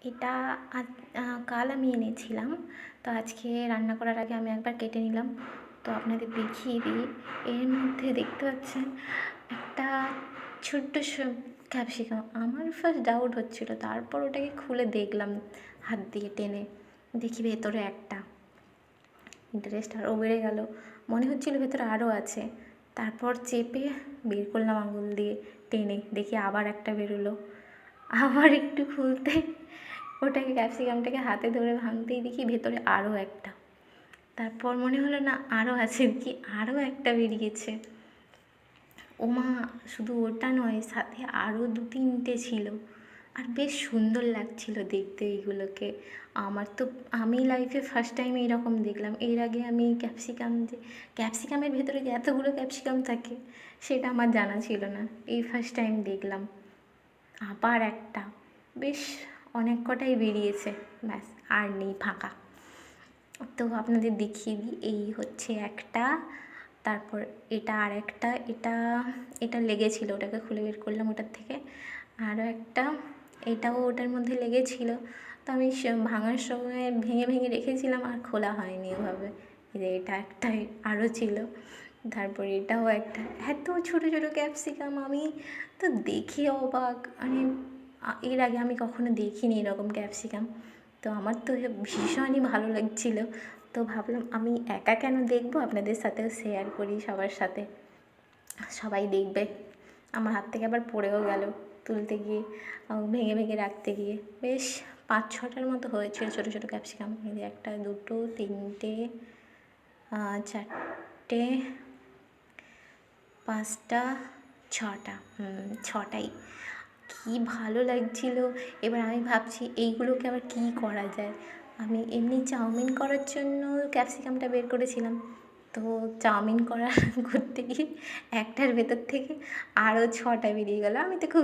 এটা আজ কাল আমি এনেছিলাম। তো আজকে রান্না করার আগে আমি একবার কেটে নিলাম। তো আপনাদের দেখিয়ে দিই। এর মধ্যে দেখতে পাচ্ছেন একটা ছোট্ট ক্যাপসিকাম। আমার ফার্স্ট ডাউট হচ্ছিল, তারপর ওটাকে খুলে দেখলাম হাত দিয়ে টেনে, দেখি ভেতরে একটা। ইন্টারেস্ট আরও বেড়ে গেল, মনে হচ্ছিল ভেতরে আরও আছে। তারপর চেপে বের করলাম আঙুল দিয়ে, টেনে দেখি আবার একটা বেরোলো। আবার একটু খুলতে ওটাকে ক্যাপসিকামটাকে হাতে ধরে ভাঙতেই দেখি ভেতরে আরও একটা। তারপর মনে হলো না আরও আছে, কি আরও একটা বেরিয়েছে। ওমা, শুধু ওটা নয়, সাথে আরও 2-3টে ছিল। আর বেশ সুন্দর লাগছিল দেখতে এইগুলোকে। আমি লাইফে ফার্স্ট টাইম এইরকম দেখলাম। এর আগে আমি ক্যাপসিকামের ভেতরে যে এতগুলো ক্যাপসিকাম থাকে সেটা আমার জানা ছিল না। এই ফার্স্ট টাইম দেখলাম। আবার একটা, বেশ অনেক কটাই বেরিয়েছে। ব্যাস, আর নেই, ফাঁকা। তো আপনাদের দেখিয়ে দিই, এই হচ্ছে একটা। তারপর এটা আর একটা, এটা লেগেছিলো, ওটাকে খুলে বের করলাম ওটার থেকে। আরও একটা, এটাও ওটার মধ্যে লেগেছিলো। তো আমি ভাঙার সময় ভেঙে ভেঙে রেখেছিলাম, আর খোলা হয়নি ওভাবে। এই যে এটা একটা আরও ছিল। তারপর এটাও একটা। এত ছোটো ছোটো ক্যাপসিকাম, আমি তো দেখে অবাক। মানে এর আগে আমি কখনো দেখিনি এরকম ক্যাপসিকাম। তো আমার তো ভীষণই ভালো লাগছিলো। তো ভাবলাম আমি একা কেন দেখবো, আপনাদের সাথেও শেয়ার করি সবার সাথে, সবাই দেখবে। আমার হাত থেকে আবার পড়েও গেল তুলতে গিয়ে, ভেঙে ভেঙে রাখতে গিয়ে। বেশ 5-6টার মতো হয়েছিল ছোটো ছোটো ক্যাপসিকাম। এই যে 1, 2, 3, 4, 5টা, 6টা, 6টাই। কী ভালো লাগছিল। এবার আমি ভাবছি এইগুলোকে আবার কী করা যায়। আমি এমনি চাউমিন করার জন্য ক্যাপসিকামটা বের করেছিলাম। তো চাউমিন করতে গিয়ে একটার ভেতর থেকে আরও 6টা বেরিয়ে গেল। আমি তো খুব